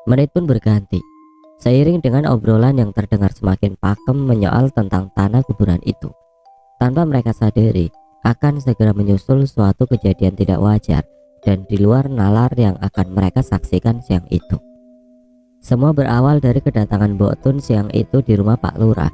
Menit pun berganti, seiring dengan obrolan yang terdengar semakin pakem menyoal tentang tanah kuburan itu. Tanpa mereka sadari, akan segera menyusul suatu kejadian tidak wajar dan di luar nalar yang akan mereka saksikan siang itu. Semua berawal dari kedatangan Mbok Tun siang itu di rumah Pak Lurah.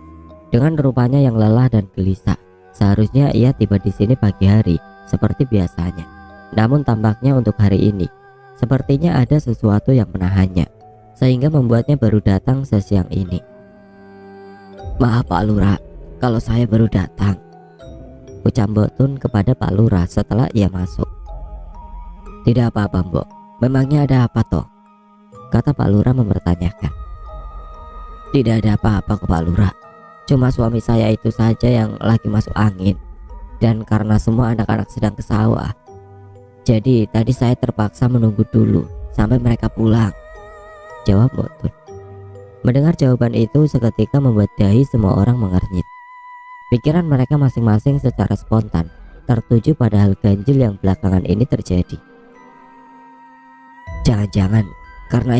Dengan rupanya yang lelah dan gelisah, seharusnya ia tiba di sini pagi hari seperti biasanya. Namun tampaknya untuk hari ini, sepertinya ada sesuatu yang menahannya, sehingga membuatnya baru datang sesiang ini. "Maaf Pak Lurah, kalau saya baru datang," ucap Mbok Tun kepada Pak Lurah setelah ia masuk. "Tidak apa-apa Mbok, memangnya ada apa toh?" kata Pak Lurah mempertanyakan. "Tidak ada apa-apa kok Pak Lurah, cuma suami saya itu saja yang lagi masuk angin. Dan karena semua anak-anak sedang ke sawah, jadi tadi saya terpaksa menunggu dulu sampai mereka pulang," jawab Mbok Tun. Mendengar jawaban itu seketika membuat dahi semua orang mengernyit. Pikiran mereka masing-masing secara spontan tertuju pada hal ganjil yang belakangan ini terjadi. Jangan-jangan karena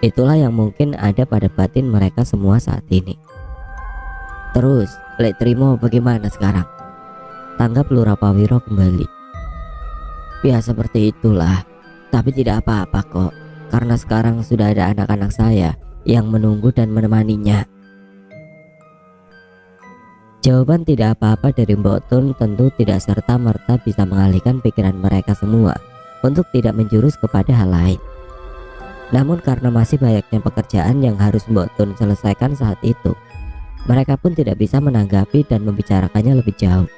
itulah yang mungkin ada pada batin mereka semua saat ini. "Terus Lek Trimo bagaimana sekarang?" tanggap Lurah Pawiro kembali. "Ya seperti itulah, tapi tidak apa-apa kok, karena sekarang sudah ada anak-anak saya yang menunggu dan menemaninya." Jawaban tidak apa-apa dari Mbok Tun tentu tidak serta-merta bisa mengalihkan pikiran mereka semua untuk tidak menjurus kepada hal lain. Namun karena masih banyaknya pekerjaan yang harus Mbok Tun selesaikan saat itu, mereka pun tidak bisa menanggapi dan membicarakannya lebih jauh.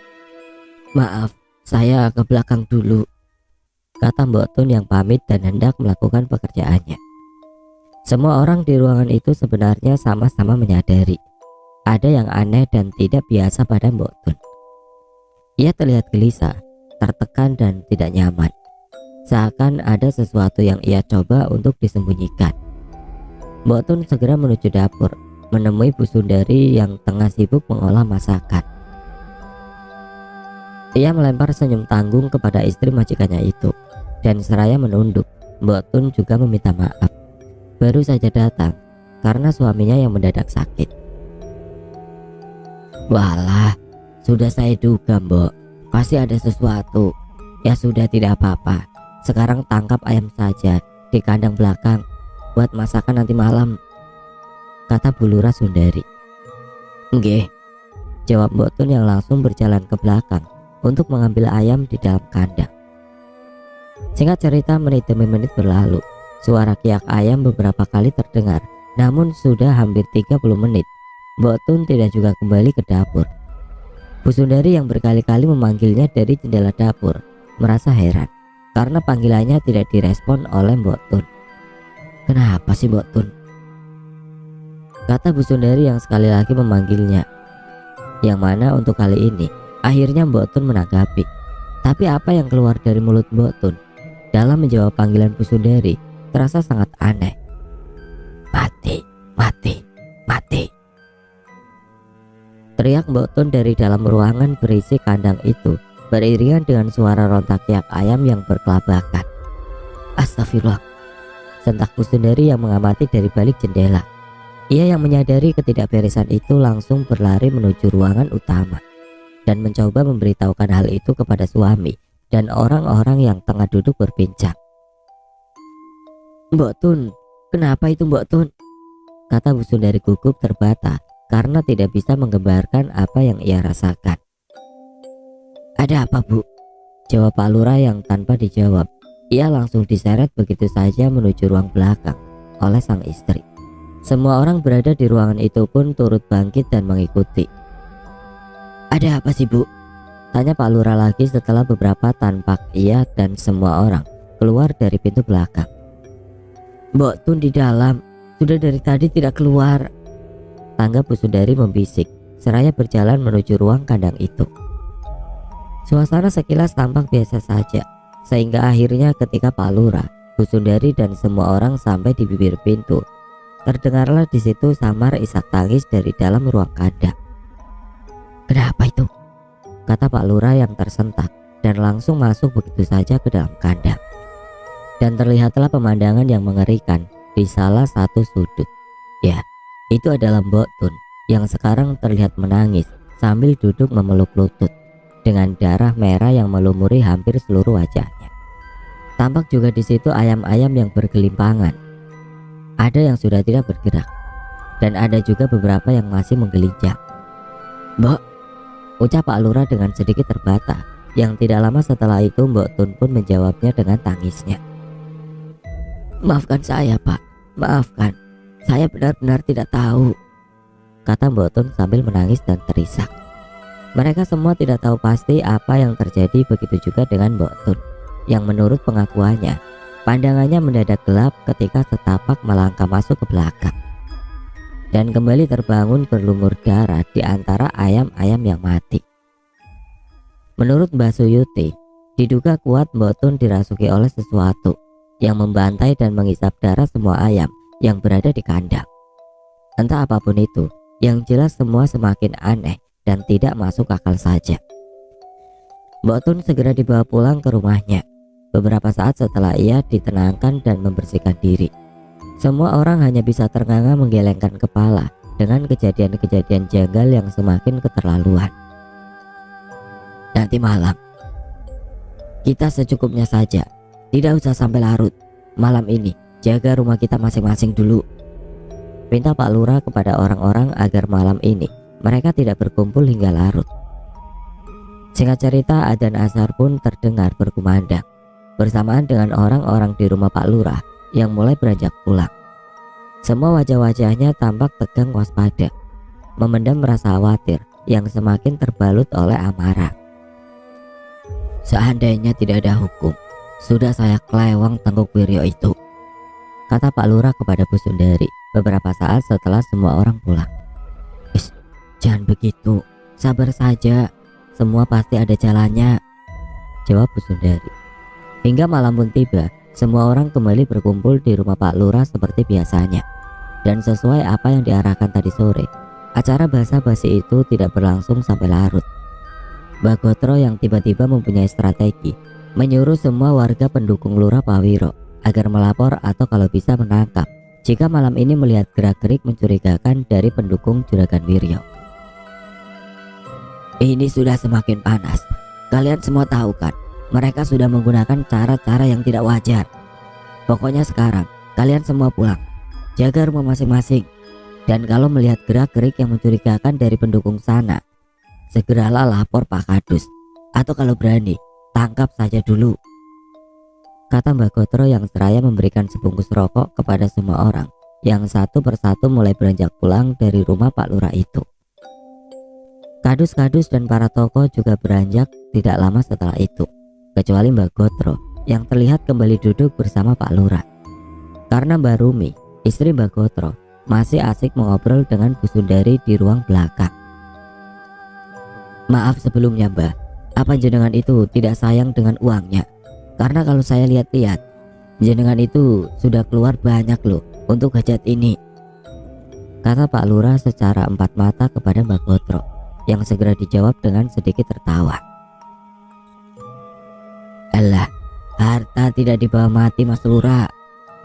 "Maaf, saya ke belakang dulu," kata Mbok Tun yang pamit dan hendak melakukan pekerjaannya. Semua orang di ruangan itu sebenarnya sama-sama menyadari ada yang aneh dan tidak biasa pada Mbok Tun. Ia terlihat gelisah, tertekan dan tidak nyaman, seakan ada sesuatu yang ia coba untuk disembunyikan. Mbok Tun segera menuju dapur, menemui Bu Sundari yang tengah sibuk mengolah masakan. Ia melempar senyum tanggung kepada istri majikannya itu, dan seraya menunduk, Mbok Tun juga meminta maaf. Baru saja datang karena suaminya yang mendadak sakit. "Walah, sudah saya duga Mbok, pasti ada sesuatu. Ya sudah tidak apa-apa, sekarang tangkap ayam saja di kandang belakang buat masakan nanti malam," kata Bu Lurah Sundari. "Nggih," jawab Mbok Tun yang langsung berjalan ke belakang untuk mengambil ayam di dalam kandang. Singkat cerita, menit demi menit berlalu. Suara kiak ayam beberapa kali terdengar, namun sudah hampir 30 menit Mbok Tun tidak juga kembali ke dapur. Bu Sundari yang berkali-kali memanggilnya dari jendela dapur merasa heran karena panggilannya tidak direspon oleh Mbok Tun. "Kenapa sih Mbok Tun?" kata Bu Sundari yang sekali lagi memanggilnya. Yang mana untuk kali ini akhirnya Mbok Tun menanggapi. Tapi apa yang keluar dari mulut Mbok Tun dalam menjawab panggilan Bu Sundari terasa sangat aneh. "Mati, mati, mati," teriak Mbok Tun dari dalam ruangan berisi kandang itu, beriringan dengan suara rontak kiak ayam yang berkelabakan. "Astagfirullah," sentak Bu Sundari yang mengamati dari balik jendela. Ia yang menyadari ketidakberesan itu langsung berlari menuju ruangan utama dan mencoba memberitahukan hal itu kepada suami dan orang-orang yang tengah duduk berbincang. "Mbok Tun, kenapa itu Mbok Tun?" kata Bu Sundari gugup terbata karena tidak bisa menggambarkan apa yang ia rasakan. "Ada apa Bu?" jawab Pak Lurah yang tanpa dijawab. Ia langsung diseret begitu saja menuju ruang belakang oleh sang istri. Semua orang berada di ruangan itu pun turut bangkit dan mengikuti. "Ada apa sih Bu?" tanya Pak Lurah lagi setelah beberapa tanpak ia dan semua orang keluar dari pintu belakang. "Mbok Tun di dalam, sudah dari tadi tidak keluar," tanggap Bu Sundari membisik seraya berjalan menuju ruang kandang itu. Suasana sekilas tampak biasa saja, sehingga akhirnya ketika Pak Lurah, Bu Sundari dan semua orang sampai di bibir pintu, terdengarlah di situ samar isak tangis dari dalam ruang kandang. "Kenapa itu?" kata Pak Lurah yang tersentak dan langsung masuk begitu saja ke dalam kandang. Dan terlihatlah pemandangan yang mengerikan di salah satu sudut. Ya, itu adalah Mbok Tun yang sekarang terlihat menangis sambil duduk memeluk lutut dengan darah merah yang melumuri hampir seluruh wajahnya. Tampak juga di situ ayam-ayam yang bergelimpangan. Ada yang sudah tidak bergerak dan ada juga beberapa yang masih menggelincang. "Mbok," ucap Pak Lurah dengan sedikit terbata. Yang tidak lama setelah itu Mbok Tun pun menjawabnya dengan tangisnya. "Maafkan saya, Pak. Maafkan. Saya benar-benar tidak tahu," kata Mbok Tun sambil menangis dan terisak. Mereka semua tidak tahu pasti apa yang terjadi, begitu juga dengan Mbok Tun yang menurut pengakuannya pandangannya mendadak gelap ketika setapak melangkah masuk ke belakang dan kembali terbangun berlumur darah di antara ayam-ayam yang mati. Menurut Mbak Suyuti, diduga kuat Mbok Tun dirasuki oleh sesuatu yang membantai dan menghisap darah semua ayam yang berada di kandang. Entah apapun itu, yang jelas semua semakin aneh dan tidak masuk akal saja. Mbok Tun segera dibawa pulang ke rumahnya. Beberapa saat setelah ia ditenangkan dan membersihkan diri, semua orang hanya bisa ternganga menggelengkan kepala dengan kejadian-kejadian janggal yang semakin keterlaluan. "Nanti malam kita secukupnya saja, tidak usah sampai larut. Malam ini jaga rumah kita masing-masing dulu," pinta Pak Lurah kepada orang-orang agar malam ini mereka tidak berkumpul hingga larut. Singkat cerita, adzan asar pun terdengar berkumandang bersamaan dengan orang-orang di rumah Pak Lurah yang mulai beranjak pulang. Semua wajah-wajahnya tampak tegang waspada, memendam rasa khawatir yang semakin terbalut oleh amarah. "Seandainya tidak ada hukum, sudah saya kelewang Tengku Wiryo itu," kata Pak Lurah kepada Bu Sundari beberapa saat setelah semua orang pulang. "Jangan begitu, sabar saja, semua pasti ada jalannya," jawab Bu Sundari. Hingga malam pun tiba, semua orang kembali berkumpul di rumah Pak Lurah seperti biasanya. Dan sesuai apa yang diarahkan tadi sore, acara basa-basi itu tidak berlangsung sampai larut. Mbak Gotro yang tiba-tiba mempunyai strategi menyuruh semua warga pendukung Lurah Pak Wiro agar melapor atau kalau bisa menangkap jika malam ini melihat gerak-gerik mencurigakan dari pendukung Juragan Wiryo. "Ini sudah semakin panas. Kalian semua tahu kan, mereka sudah menggunakan cara-cara yang tidak wajar. Pokoknya sekarang kalian semua pulang, jaga rumah masing-masing. Dan kalau melihat gerak-gerik yang mencurigakan dari pendukung sana, segeralah lapor Pak Kadus. Atau kalau berani, tangkap saja dulu," kata Mbak Gotro yang seraya memberikan sebungkus rokok kepada semua orang yang satu persatu mulai beranjak pulang dari rumah Pak Lurah itu. Kadus-kadus dan para tokoh juga beranjak tidak lama setelah itu, kecuali Mbak Gotro yang terlihat kembali duduk bersama Pak Lurah. Karena Mbak Rumi, istri Mbak Gotro, masih asik mengobrol dengan Bu Sundari di ruang belakang. "Maaf sebelumnya Mbak, apa jenengan itu tidak sayang dengan uangnya? Karena kalau saya lihat-lihat, jenengan itu sudah keluar banyak loh untuk hajat ini," kata Pak Lurah secara empat mata kepada Mbak Gotro, yang segera dijawab dengan sedikit tertawa. "Alah, harta tidak dibawa mati Mas Lurah.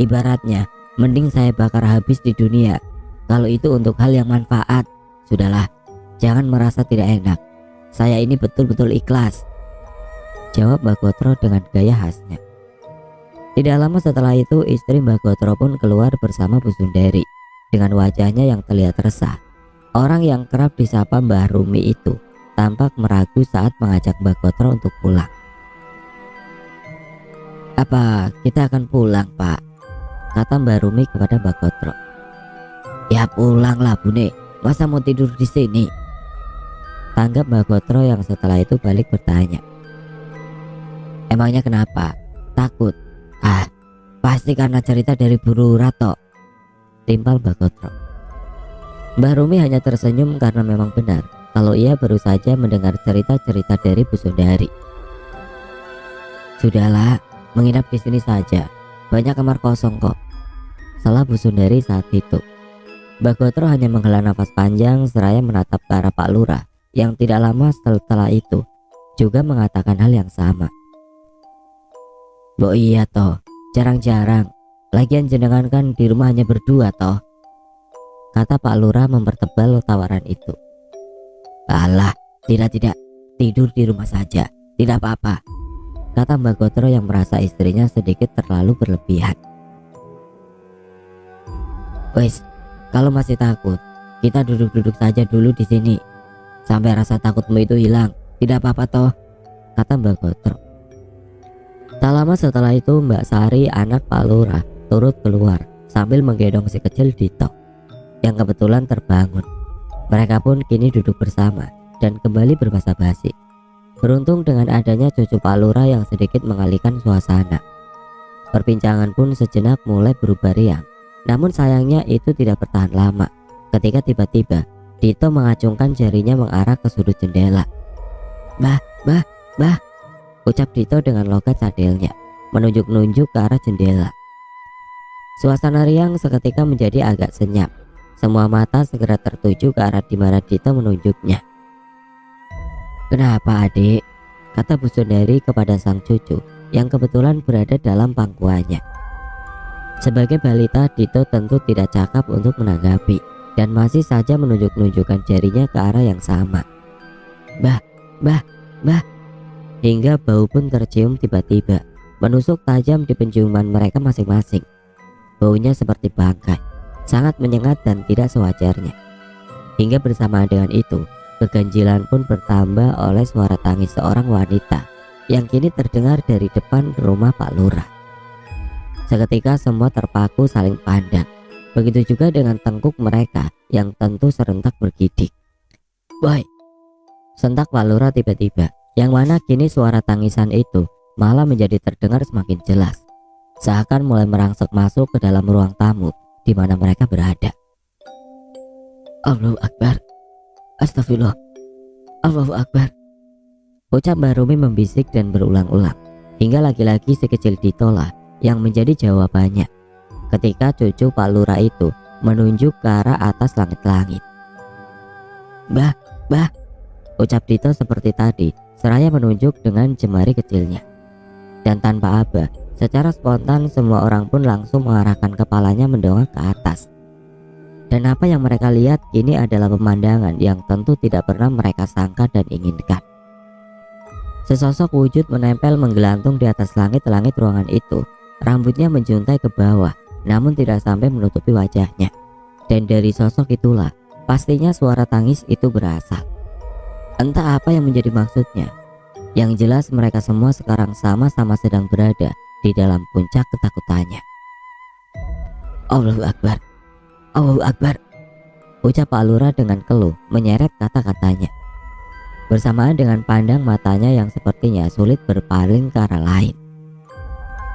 Ibaratnya mending saya bakar habis di dunia kalau itu untuk hal yang manfaat. Sudahlah, jangan merasa tidak enak. Saya ini betul-betul ikhlas," jawab Mbak Gotro dengan gaya khasnya. Tidak lama setelah itu, istri Mbak Gotro pun keluar bersama Bu Sundari dengan wajahnya yang terlihat resah. Orang yang kerap disapa Mbah Rumi itu tampak meragu saat mengajak Mbak Gotro untuk pulang. "Apa kita akan pulang, Pak?" kata Mbak Rumi kepada Mbak Gotro. "Ya pulanglah Bune, masa mau tidur di sini?" tanggap Mbak Gotro yang setelah itu balik bertanya. "Emangnya kenapa? Takut?" "Ah, pasti karena cerita dari Bu Rato," timpal Mbak Gotro. Mbah Rumi hanya tersenyum karena memang benar kalau ia baru saja mendengar cerita-cerita dari Bu Sundari. "Sudahlah, menginap di sini saja. Banyak kamar kosong kok," salah Bu Sundari saat itu. Mbak Gotro hanya menghela nafas panjang seraya menatap ke arah Pak Lurah yang tidak lama setelah itu juga mengatakan hal yang sama. "Bo iya toh, jarang-jarang Lagian jenengan kan di rumah hanya berdua toh, kata Pak Lurah mempertebal tawaran itu. Alah, tidak, tidur di rumah saja, tidak apa-apa, kata Mbak Gotro yang merasa istrinya sedikit terlalu berlebihan. Wes, kalau masih takut, kita duduk-duduk saja dulu di sini sampai rasa takutmu itu hilang, tidak apa-apa toh, kata Mbak Gotro. Tak lama setelah itu Mbak Sari, anak Pak Lurah, turut keluar sambil menggendong si kecil Dito yang kebetulan terbangun. Mereka pun kini duduk bersama dan kembali berbasa-basi. Beruntung dengan adanya cucu Pak Lurah yang sedikit mengalihkan suasana. Perbincangan pun sejenak mulai berubah riang. Namun sayangnya itu tidak bertahan lama ketika tiba-tiba Dito mengacungkan jarinya mengarah ke sudut jendela. Bah, ucap Dito dengan logat cadelnya, menunjuk-nunjuk ke arah jendela. Suasana riang seketika menjadi agak senyap. Semua mata segera tertuju ke arah di mana Dito menunjuknya. Kenapa adik? Kata Bu Sundari kepada sang cucu yang kebetulan berada dalam pangkuannya. Sebagai balita, Dito tentu tidak cakap untuk menanggapi dan masih saja menunjuk-nunjukkan jarinya ke arah yang sama. Bah, hingga bau pun tercium tiba-tiba, menusuk tajam di penciuman mereka masing-masing. Baunya seperti bangkai, sangat menyengat dan tidak sewajarnya. Hingga bersamaan dengan itu, keganjilan pun bertambah oleh suara tangis seorang wanita yang kini terdengar dari depan rumah Pak Lurah. Seketika semua terpaku saling pandang. Begitu juga dengan tengkuk mereka yang tentu serentak bergidik. Boy, sentak Pak Lurah tiba-tiba, yang mana kini suara tangisan itu malah menjadi terdengar semakin jelas, seakan mulai merangsek masuk ke dalam ruang tamu di mana mereka berada. Allahu Akbar, astagfirullah, Allahu Akbar, ucap Mbak Rumi membisik dan berulang-ulang, hingga lagi-lagi si kecil Dito lah yang menjadi jawabannya ketika cucu Pak Lurah itu menunjuk ke arah atas langit-langit. Bah, ucap Dito seperti tadi seraya menunjuk dengan jemari kecilnya. Dan tanpa aba, secara spontan semua orang pun langsung mengarahkan kepalanya mendongak ke atas. Dan apa yang mereka lihat kini adalah pemandangan yang tentu tidak pernah mereka sangka dan inginkan. Sesosok wujud menempel menggelantung di atas langit-langit ruangan itu. Rambutnya menjuntai ke bawah, namun tidak sampai menutupi wajahnya. Dan dari sosok itulah pastinya suara tangis itu berasal. Entah apa yang menjadi maksudnya. Yang jelas mereka semua sekarang sama-sama sedang berada di dalam puncak ketakutannya. Allahu Akbar, Allahu Akbar, ucap Pak Lurah dengan keluh menyeret kata-katanya. Bersamaan dengan pandang matanya yang sepertinya sulit berpaling ke arah lain.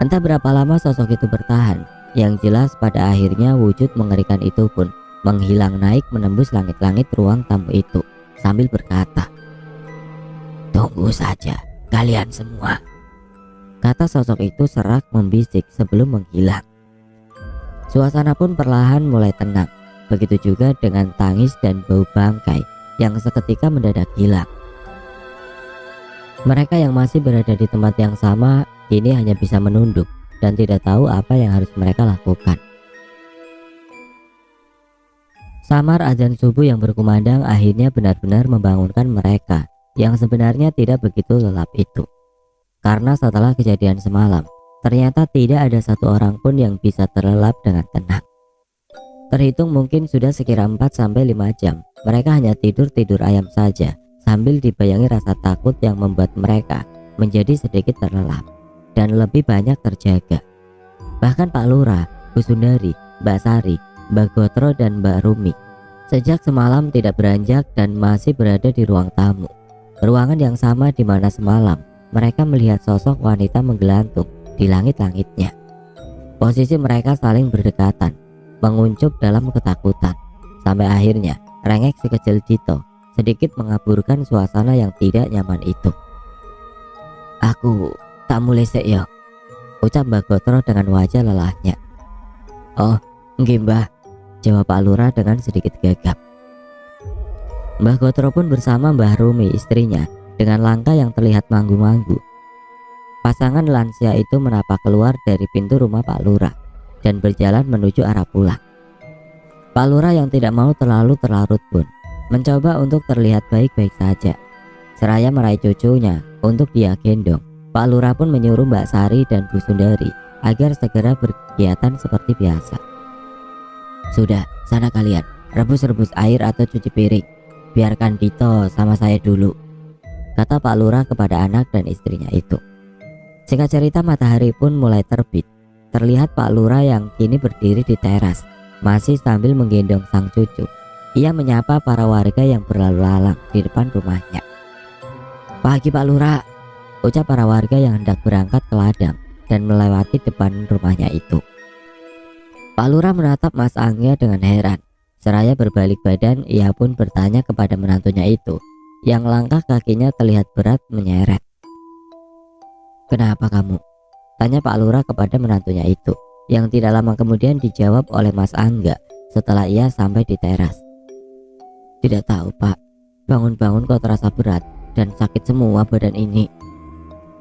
Entah berapa lama sosok itu bertahan, yang jelas pada akhirnya wujud mengerikan itu pun menghilang naik menembus langit-langit ruang tamu itu sambil berkata, "Tunggu saja kalian semua," kata sosok itu serak membisik sebelum menghilang. Suasana pun perlahan mulai tenang, begitu juga dengan tangis dan bau bangkai yang seketika mendadak hilang. Mereka yang masih berada di tempat yang sama kini hanya bisa menunduk dan tidak tahu apa yang harus mereka lakukan. Samar azan subuh yang berkumandang akhirnya benar-benar membangunkan mereka yang sebenarnya tidak begitu lelap itu. Karena setelah kejadian semalam, ternyata tidak ada satu orang pun yang bisa terlelap dengan tenang. Terhitung mungkin sudah sekira 4-5 jam, mereka hanya tidur-tidur ayam saja sambil dibayangi rasa takut yang membuat mereka menjadi sedikit terlelap dan lebih banyak terjaga. Bahkan Pak Lurah, Bu Sundari, Mbak Sari, Mbak Gotro dan Mbak Rumi sejak semalam tidak beranjak dan masih berada di ruang tamu. Ruangan yang sama di mana semalam mereka melihat sosok wanita menggelantung di langit-langitnya. Posisi mereka saling berdekatan, menguncup dalam ketakutan, sampai akhirnya rengek si kecil Dito sedikit mengaburkan suasana yang tidak nyaman itu. "Aku tak mulai sek ya," ucap Mbak Gotro dengan wajah lelahnya. "Oh, nggih Mbah," jawab Pak Lurah dengan sedikit gagap. Mbah Gotro pun bersama Mbah Rumi istrinya dengan langkah yang terlihat manggu-manggu. Pasangan lansia itu menapak keluar dari pintu rumah Pak Lurah. dan berjalan menuju arah pulang. Pak Lurah yang tidak mau terlalu terlarut pun mencoba untuk terlihat baik-baik saja. Seraya meraih cucunya untuk dia gendong, Pak Lurah pun menyuruh Mbak Sari dan Bu Sundari agar segera berkegiatan seperti biasa. Sudah, sana kalian, rebus-rebus air atau cuci piring. Biarkan Dito sama saya dulu, kata Pak Lurah kepada anak dan istrinya itu. Singkat cerita, matahari pun mulai terbit. Terlihat Pak Lurah yang kini berdiri di teras, masih sambil menggendong sang cucu. Ia menyapa para warga yang berlalu lalang di depan rumahnya. "Pagi Pak Lurah," ucap para warga yang hendak berangkat ke ladang dan melewati depan rumahnya itu. Pak Lurah menatap Mas Angga dengan heran. Seraya berbalik badan, ia pun bertanya kepada menantunya itu, yang langkah kakinya terlihat berat menyeret. "Kenapa kamu?" tanya Pak Lurah kepada menantunya itu, yang tidak lama kemudian dijawab oleh Mas Angga setelah ia sampai di teras. "Tidak tahu Pak, bangun-bangun kok terasa berat dan sakit semua badan ini,"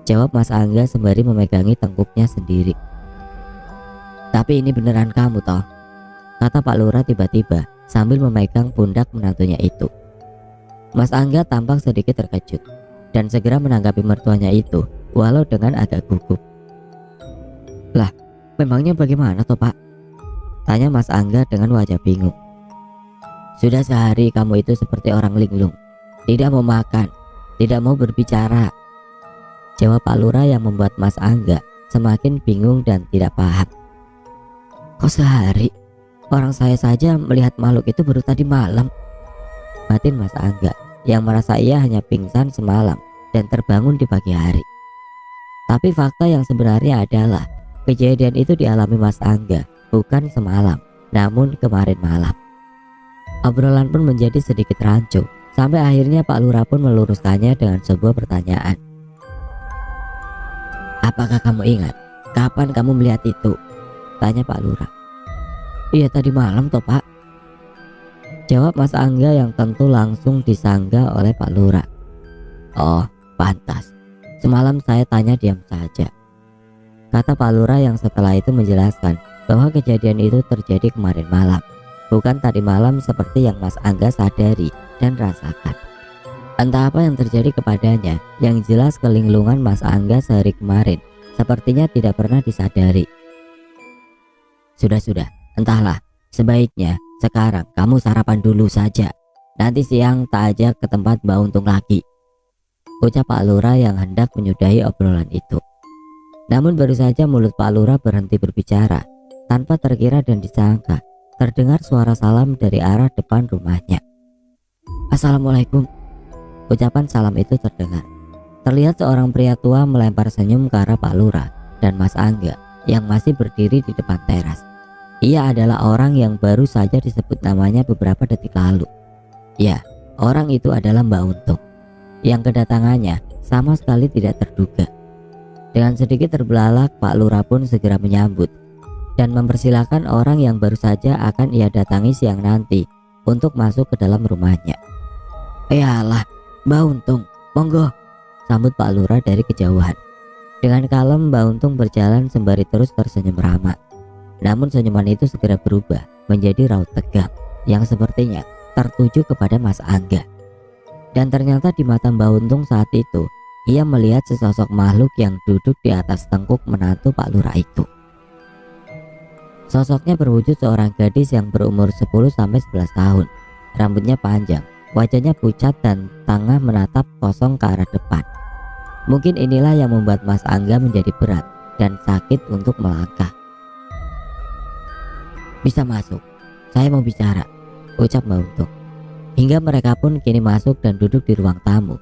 jawab Mas Angga sembari memegangi tengkuknya sendiri. "Tapi ini beneran kamu toh?" kata Pak Lurah tiba-tiba sambil memegang pundak menantunya itu. Mas Angga tampak sedikit terkejut dan segera menanggapi mertuanya itu walau dengan agak gugup. "Lah, memangnya bagaimana toh Pak?" tanya Mas Angga dengan wajah bingung. "Sudah sehari kamu itu seperti orang linglung, tidak mau makan, tidak mau berbicara," jawab Pak Lurah yang membuat Mas Angga semakin bingung dan tidak paham. "Kok sehari? Orang saya saja melihat makhluk itu baru tadi malam," batin Mas Angga yang merasa ia hanya pingsan semalam dan terbangun di pagi hari. Tapi fakta yang sebenarnya adalah kejadian itu dialami Mas Angga bukan semalam, namun kemarin malam. Obrolan pun menjadi sedikit rancu sampai akhirnya Pak Lurah pun meluruskannya dengan sebuah pertanyaan. "Apakah kamu ingat kapan kamu melihat itu?" tanya Pak Lurah. "Iya tadi malam toh Pak," jawab Mas Angga yang tentu langsung disanggah oleh Pak Lurah. "Oh pantas, semalam saya tanya diam saja," kata Pak Lurah yang setelah itu menjelaskan bahwa kejadian itu terjadi kemarin malam, bukan tadi malam seperti yang Mas Angga sadari dan rasakan. Entah apa yang terjadi kepadanya, yang jelas kelinglungan Mas Angga sehari kemarin sepertinya tidak pernah disadari. Sudah, entahlah, sebaiknya sekarang kamu sarapan dulu saja. Nanti siang tak ajak ke tempat Mbak Untung lagi," ucap Pak Lurah yang hendak menyudahi obrolan itu. Namun baru saja mulut Pak Lurah berhenti berbicara, tanpa terkira dan disangka terdengar suara salam dari arah depan rumahnya. "Assalamualaikum," ucapan salam itu terdengar. Terlihat seorang pria tua melempar senyum ke arah Pak Lurah dan Mas Angga yang masih berdiri di depan teras. Ia adalah orang yang baru saja disebut namanya beberapa detik lalu. Ya, orang itu adalah Mbak Untung, yang kedatangannya sama sekali tidak terduga. Dengan sedikit terbelalak, Pak Lurah pun segera menyambut dan mempersilahkan orang yang baru saja akan ia datangi siang nanti untuk masuk ke dalam rumahnya. "Yalah, Mbak Untung, monggo," sambut Pak Lurah dari kejauhan. Dengan kalem Mbak Untung berjalan sembari terus tersenyum ramah. Namun senyuman itu segera berubah menjadi raut tegang yang sepertinya tertuju kepada Mas Angga. Dan ternyata di mata Mbak Untung saat itu, ia melihat sesosok makhluk yang duduk di atas tengkuk menantu Pak Lurah itu. Sosoknya berwujud seorang gadis yang berumur 10-11 tahun. Rambutnya panjang, wajahnya pucat dan tengah menatap kosong ke arah depan. Mungkin inilah yang membuat Mas Angga menjadi berat dan sakit untuk melangkah. "Bisa masuk, saya mau bicara," ucap Mbak Untung. Hingga mereka pun kini masuk dan duduk di ruang tamu,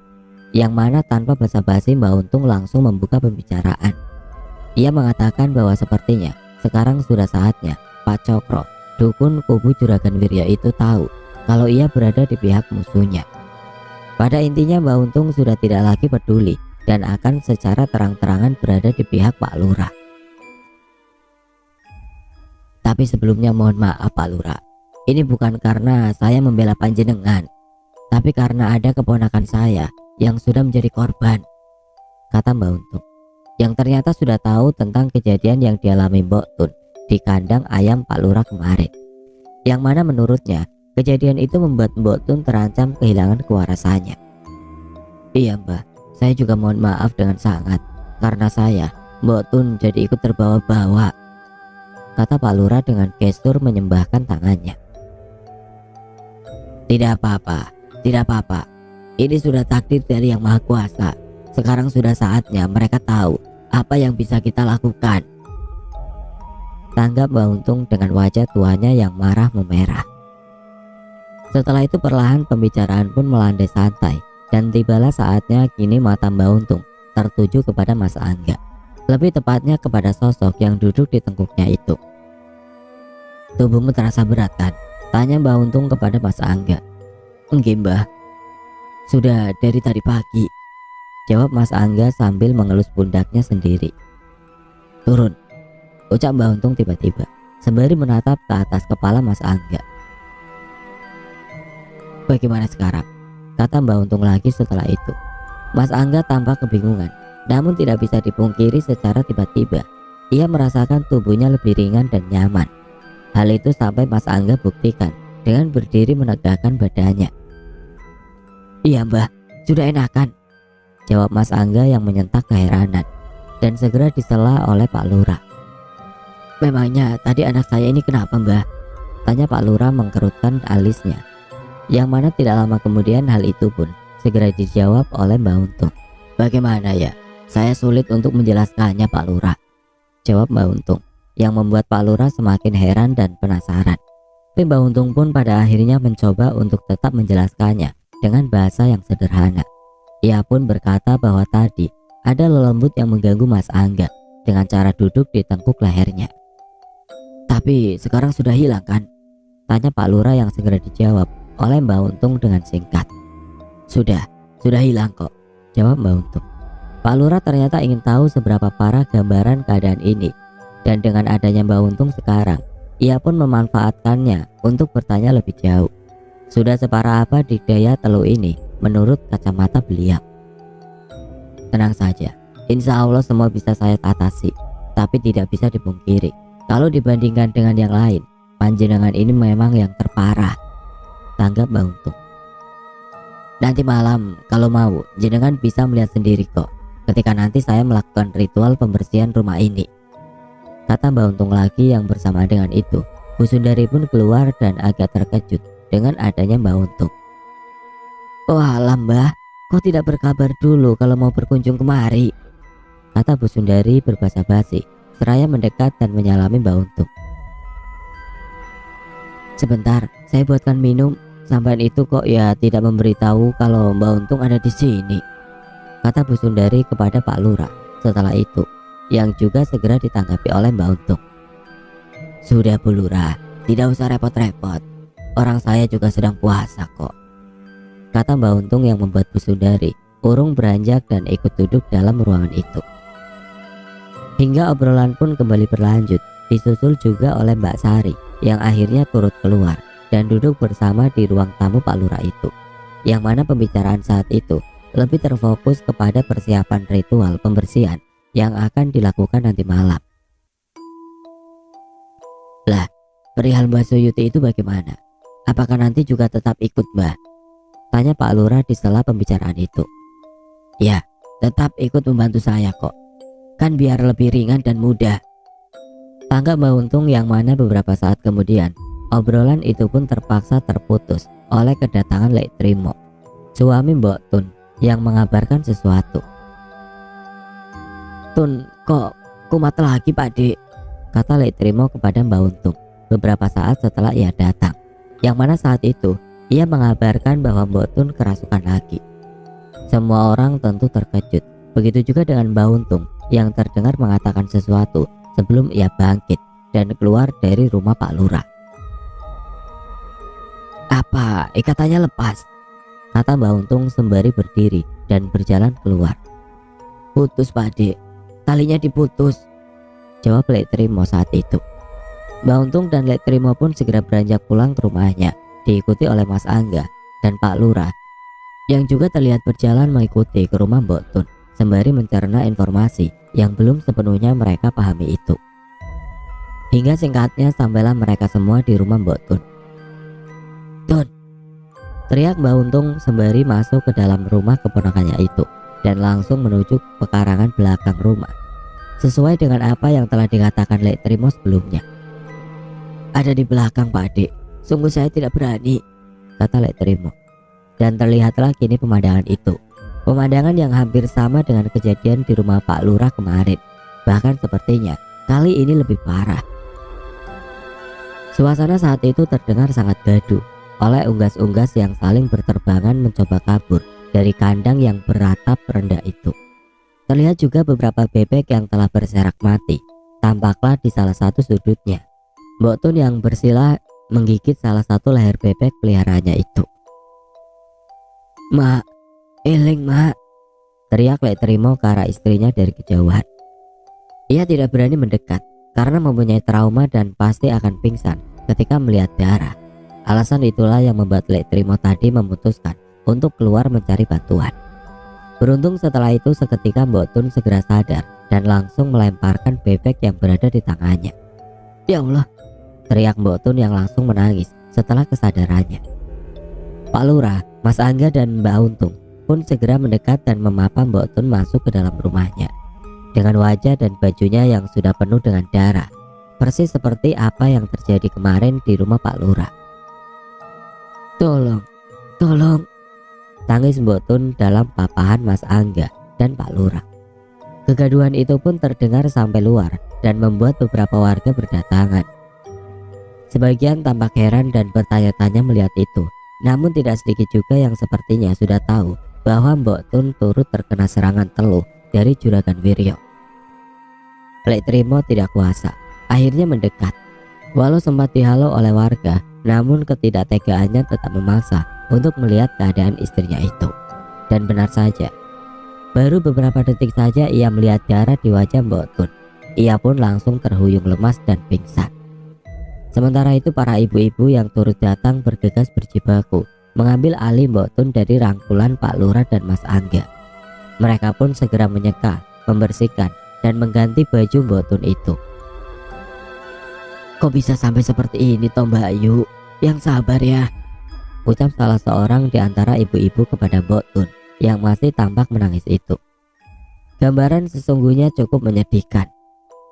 yang mana tanpa basa-basi Mbak Untung langsung membuka pembicaraan. Ia mengatakan bahwa sepertinya sekarang sudah saatnya Pak Cokro, dukun kubu Juragan Wirya itu tahu kalau ia berada di pihak musuhnya. Pada intinya Mbak Untung sudah tidak lagi peduli dan akan secara terang-terangan berada di pihak Pak Lurah. "Tapi sebelumnya mohon maaf Pak Lurah, ini bukan karena saya membela panjenengan, tapi karena ada keponakan saya yang sudah menjadi korban," kata Mbak Untung, yang ternyata sudah tahu tentang kejadian yang dialami Mbok Tun di kandang ayam Pak Lurah kemarin. Yang mana menurutnya kejadian itu membuat Mbok Tun terancam kehilangan kewarasannya. Iya Mbah, saya juga mohon maaf dengan sangat. Karena saya, Mbok Tun jadi ikut terbawa-bawa, kata Pak Lurah dengan gestur menyembahkan tangannya. Tidak apa-apa, tidak apa-apa. Ini sudah takdir dari Yang Maha Kuasa. Sekarang sudah saatnya mereka tahu apa yang bisa kita lakukan, tanggap Mbak Untung dengan wajah tuanya yang marah memerah. Setelah itu perlahan pembicaraan pun melandai santai, dan tibalah saatnya kini mata Mbak Untung tertuju kepada Mas Angga. Lebih tepatnya kepada sosok yang duduk di tengkuknya itu. Tubuhmu terasa berat kan? Tanya Mbak Untung kepada Mas Angga. Enggak Mbah, sudah dari tadi pagi, jawab Mas Angga sambil mengelus pundaknya sendiri. Turun, ucap Mbak Untung tiba-tiba sembari menatap ke atas kepala Mas Angga. Bagaimana sekarang? Kata Mbak Untung lagi setelah itu. Mas Angga tampak kebingungan, namun tidak bisa dipungkiri secara tiba-tiba ia merasakan tubuhnya lebih ringan dan nyaman. Hal itu sampai Mas Angga buktikan dengan berdiri menegakkan badannya. Iya Mbah, sudah enakan, jawab Mas Angga yang menyentak keheranan, dan segera disela oleh Pak Lurah. Memangnya tadi anak saya ini kenapa Mbah? Tanya Pak Lurah mengkerutkan alisnya. Yang mana tidak lama kemudian hal itu pun segera dijawab oleh Mbak Untung. Bagaimana ya? Saya sulit untuk menjelaskannya Pak Lurah, jawab Mbak Untung, yang membuat Pak Lurah semakin heran dan penasaran. Tapi Mbak Untung pun pada akhirnya mencoba untuk tetap menjelaskannya dengan bahasa yang sederhana. Ia pun berkata bahwa tadi ada lelembut yang mengganggu Mas Angga dengan cara duduk di tengkuk lehernya. Tapi sekarang sudah hilang kan? Tanya Pak Lurah yang segera dijawab oleh Mbak Untung dengan singkat. Sudah hilang kok, jawab Mbak Untung. Pak Lurah ternyata ingin tahu seberapa parah gambaran keadaan ini, dan dengan adanya Mbak Untung sekarang, ia pun memanfaatkannya untuk bertanya lebih jauh. Sudah separah apa didaya Telu ini menurut kacamata beliau? Tenang saja, insya Allah semua bisa saya atasi. Tapi tidak bisa dipungkiri, kalau dibandingkan dengan yang lain, panjenengan ini memang yang terparah, tanggap Mbak Untung. Nanti malam kalau mau, jenengan bisa melihat sendiri kok, ketika nanti saya melakukan ritual pembersihan rumah ini, kata Mbak Untung lagi. Yang bersama dengan itu, Bu Sundari pun keluar dan agak terkejut dengan adanya Mbak Untung. Wah Mbah, kok tidak berkabar dulu kalau mau berkunjung kemari, kata Bu Sundari berbahasa basi seraya mendekat dan menyalami Mbak Untung. Sebentar, saya buatkan minum. Sampai itu kok ya tidak memberitahu kalau Mbak Untung ada di sini, kata Bu Sundari kepada Pak Lurah. Setelah itu, yang juga segera ditanggapi oleh Mbak Untung. Sudah Bu Lurah, tidak usah repot-repot. Orang saya juga sedang puasa kok, kata Mbak Untung yang membuat Bu Sundari urung beranjak dan ikut duduk dalam ruangan itu. Hingga obrolan pun kembali berlanjut, disusul juga oleh Mbak Sari yang akhirnya turut keluar dan duduk bersama di ruang tamu Pak Lurah itu. Yang mana pembicaraan saat itu lebih terfokus kepada persiapan ritual pembersihan yang akan dilakukan nanti malam. Lah, perihal Mbak Suyuti itu bagaimana? Apakah nanti juga tetap ikut Mbah? Tanya Pak Lurah di sela pembicaraan itu. Ya, tetap ikut membantu saya kok. Kan biar lebih ringan dan mudah, tanggap Mbak Untung. Yang mana beberapa saat kemudian obrolan itu pun terpaksa terputus oleh kedatangan Lek Trimo, suami Mbok Tun, yang mengabarkan sesuatu. Tun, kok kumat lagi Pak Dik, kata Lek Trimo kepada Mbak Untung beberapa saat setelah ia datang. Yang mana saat itu ia mengabarkan bahwa Mbok Tun kerasukan lagi. Semua orang tentu terkejut, begitu juga dengan Mbak Untung yang terdengar mengatakan sesuatu sebelum ia bangkit dan keluar dari rumah Pak Lurah. Apa ikatannya lepas? Kata Mbak Untung sembari berdiri dan berjalan keluar. Putus Pak Dik, talinya diputus, jawab Lek Trimo saat itu. Mbak Untung dan Lek Trimo pun segera beranjak pulang ke rumahnya, diikuti oleh Mas Angga dan Pak Lurah, yang juga terlihat berjalan mengikuti ke rumah Mbok Tun sembari mencerna informasi yang belum sepenuhnya mereka pahami itu. Hingga singkatnya sampailah mereka semua di rumah Mbok Tun. "Tun!" teriak Mbak Untung sembari masuk ke dalam rumah keponakannya itu dan langsung menuju pekarangan belakang rumah. Sesuai dengan apa yang telah dikatakan Lek Trimo sebelumnya. "Ada di belakang, Pak Adik. Sungguh saya tidak berani," kata Lek Trimo. Dan terlihatlah kini pemandangan itu. Pemandangan yang hampir sama dengan kejadian di rumah Pak Lurah kemarin. Bahkan sepertinya kali ini lebih parah. Suasana saat itu terdengar sangat gaduh oleh unggas-unggas yang saling berterbangan mencoba kabur dari kandang yang beratap rendah itu. Terlihat juga beberapa bebek yang telah berserak mati, tampaklah di salah satu sudutnya. Mbok Tun yang bersila menggigit salah satu leher bebek peliharaannya itu. "Mak, eling mak!" teriak Lek Trimo ke arah istrinya dari kejauhan. Ia tidak berani mendekat karena mempunyai trauma dan pasti akan pingsan ketika melihat darah. Alasan itulah yang membuat Lek Trimo tadi memutuskan untuk keluar mencari bantuan. Beruntung setelah itu seketika Mbok Tun segera sadar dan langsung melemparkan bebek yang berada di tangannya. "Ya Allah!" teriak Mbok Tun yang langsung menangis setelah kesadarannya. Pak Lurah, Mas Angga dan Mbak Untung pun segera mendekat dan memapa Mbok Tun masuk ke dalam rumahnya dengan wajah dan bajunya yang sudah penuh dengan darah, persis seperti apa yang terjadi kemarin di rumah Pak Lurah. "Tolong, tolong!" tangis Mbok Tun dalam papahan Mas Angga dan Pak Lurah. Kegaduhan itu pun terdengar sampai luar dan membuat beberapa warga berdatangan. Sebagian tampak heran dan bertanya-tanya melihat itu, namun tidak sedikit juga yang sepertinya sudah tahu bahwa Mbok Tun turut terkena serangan teluh dari Juragan Wiryo. Lek Trimo tidak kuasa, akhirnya mendekat. Walau sempat dihalau oleh warga, namun ketidaktegaannya tetap memaksa untuk melihat keadaan istrinya itu. Dan benar saja, baru beberapa detik saja ia melihat darah di wajah Mbok Tun. Ia pun langsung terhuyung lemas dan pingsan. Sementara itu para ibu-ibu yang turut datang bergegas berjibaku mengambil alih Mbok Tun dari rangkulan Pak Lurah dan Mas Angga. Mereka pun segera menyeka, membersihkan dan mengganti baju Mbok Tun itu. "Kok bisa sampai seperti ini toh Mbak Ayu? Yang sabar ya," ucap salah seorang di antara ibu-ibu kepada Mbok Tun yang masih tampak menangis itu. Gambaran sesungguhnya cukup menyedihkan.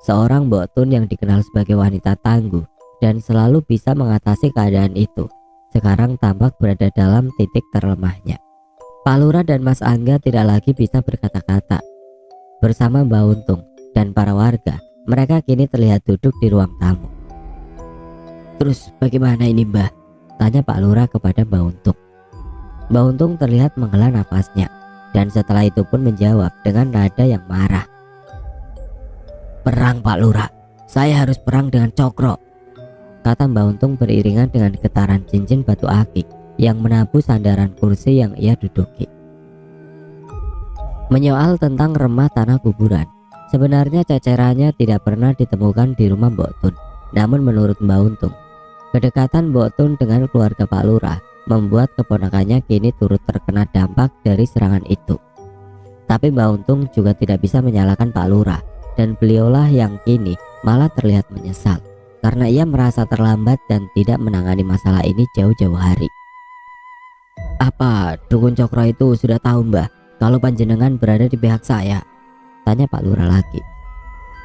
Seorang Mbok Tun yang dikenal sebagai wanita tangguh dan selalu bisa mengatasi keadaan itu, sekarang tampak berada dalam titik terlemahnya. Pak Lurah dan Mas Angga tidak lagi bisa berkata-kata. Bersama Mbak Untung dan para warga, mereka kini terlihat duduk di ruang tamu. "Terus bagaimana ini Mbah?" tanya Pak Lurah kepada Mbak Untung. Mbak Untung terlihat menghela nafasnya dan setelah itu pun menjawab dengan nada yang marah. "Perang Pak Lurah, saya harus perang dengan Cokro," kata Mbak Untung beriringan dengan getaran cincin batu akik yang menabuh sandaran kursi yang ia duduki. Menyoal tentang remah tanah kuburan, sebenarnya cecerannya tidak pernah ditemukan di rumah Mbok Tun. Namun menurut Mbak Untung, kedekatan Mbok Tun dengan keluarga Pak Lurah membuat keponakannya kini turut terkena dampak dari serangan itu. Tapi Mbak Untung juga tidak bisa menyalahkan Pak Lurah, dan beliaulah yang kini malah terlihat menyesal karena ia merasa terlambat dan tidak menangani masalah ini jauh-jauh hari. "Apa Dukun Cokro itu sudah tahu Mbah kalau panjenengan berada di pihak saya?" tanya Pak Lurah lagi.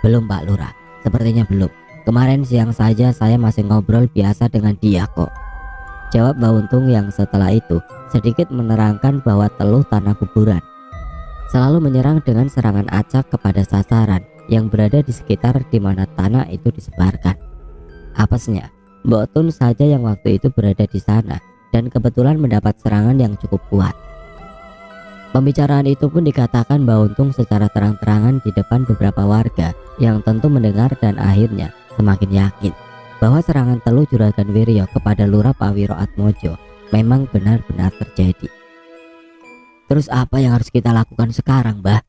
"Belum Pak Lurah, sepertinya belum. Kemarin siang saja saya masih ngobrol biasa dengan dia kok," jawab Mbak Untung yang setelah itu sedikit menerangkan bahwa teluh tanah kuburan selalu menyerang dengan serangan acak kepada sasaran yang berada di sekitar di mana tanah itu disebarkan. Apesnya, Mbok Tun saja yang waktu itu berada di sana dan kebetulan mendapat serangan yang cukup kuat. Pembicaraan itu pun dikatakan Mbak Untung secara terang-terangan di depan beberapa warga yang tentu mendengar dan akhirnya semakin yakin bahwa serangan teluh Juragan Wiryo kepada Lurah Pak Wiro Atmojo memang benar-benar terjadi. "Terus apa yang harus kita lakukan sekarang, Mbah?"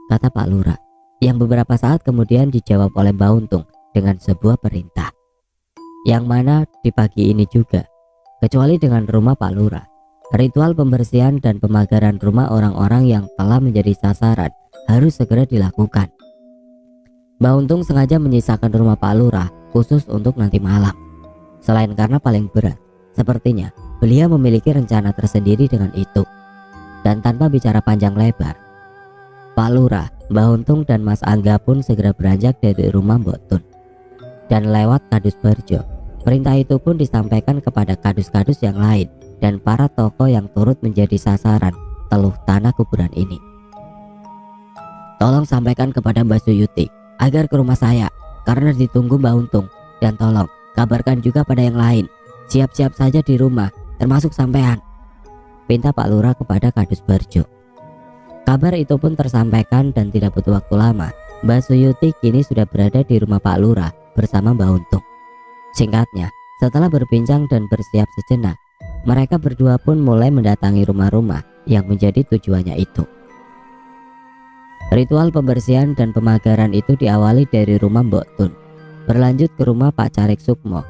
kata Pak Lurah, yang beberapa saat kemudian dijawab oleh Mbak Untung dengan sebuah perintah. Yang mana di pagi ini juga, kecuali dengan rumah Pak Lurah, ritual pembersihan dan pemagaran rumah orang-orang yang telah menjadi sasaran harus segera dilakukan. Mbak Untung sengaja menyisakan rumah Pak Lurah khusus untuk nanti malam. Selain karena paling berat, sepertinya beliau memiliki rencana tersendiri dengan itu. Dan tanpa bicara panjang lebar, Pak Lurah, Mbah Untung dan Mas Angga pun segera beranjak dari rumah Mbok Tun. Dan lewat Kadus Barjo, perintah itu pun disampaikan kepada kadus-kadus yang lain dan para tokoh yang turut menjadi sasaran teluh tanah kuburan ini. Tolong sampaikan kepada Mbak Suyuti agar ke rumah saya karena ditunggu Mbah Untung, dan tolong kabarkan juga pada yang lain. Siap-siap saja di rumah, termasuk sampean, pinta Pak Lurah kepada Kadus Barjo. Kabar itu pun tersampaikan dan tidak butuh waktu lama, Mbak Suyuti kini sudah berada di rumah Pak Lurah bersama Mbah Untung. Singkatnya, setelah berbincang dan bersiap sejenak, mereka berdua pun mulai mendatangi rumah-rumah yang menjadi tujuannya itu. Ritual pembersihan dan pemagaran itu diawali dari rumah Mbok Tun, berlanjut ke rumah Pak Carik Sukmo,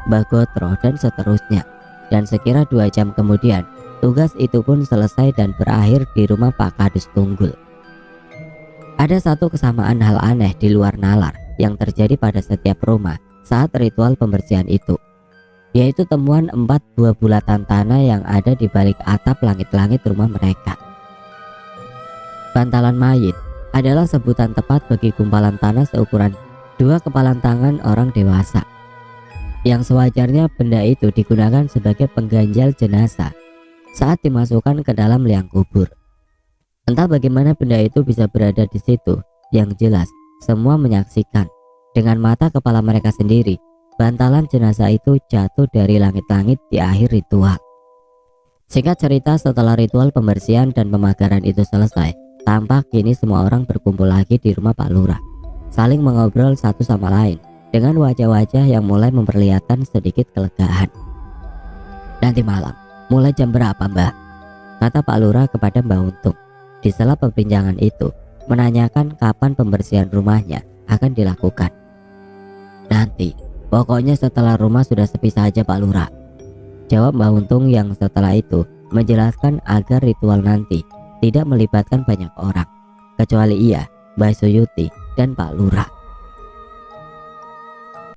Mbah Gotro, dan seterusnya. Dan sekira 2 jam kemudian, tugas itu pun selesai dan berakhir di rumah Pak Kadus Tunggul. Ada satu kesamaan hal aneh di luar nalar yang terjadi pada setiap rumah saat ritual pembersihan itu, yaitu temuan 4 buah bulatan tanah yang ada di balik atap langit-langit rumah mereka. Bantalan mayit adalah sebutan tepat bagi gumpalan tanah seukuran 2 kepalan tangan orang dewasa, yang sewajarnya benda itu digunakan sebagai pengganjal jenazah saat dimasukkan ke dalam liang kubur. Entah bagaimana benda itu bisa berada di situ, yang jelas semua menyaksikan dengan mata kepala mereka sendiri bantalan jenazah itu jatuh dari langit-langit di akhir ritual. Singkat cerita, setelah ritual pembersihan dan pemagaran itu selesai, tampak kini semua orang berkumpul lagi di rumah Pak Lurah, saling mengobrol satu sama lain dengan wajah-wajah yang mulai memperlihatkan sedikit kelegaan. Nanti malam, mulai jam berapa, Mbah? Kata Pak Lurah kepada Mbah Untung. Di sela perbincangan itu, menanyakan kapan pembersihan rumahnya akan dilakukan. Nanti, pokoknya setelah rumah sudah sepi saja, Pak Lurah, jawab Mbah Untung, yang setelah itu menjelaskan agar ritual nanti tidak melibatkan banyak orang, kecuali ia, Mbak Suyuti, dan Pak Lurah.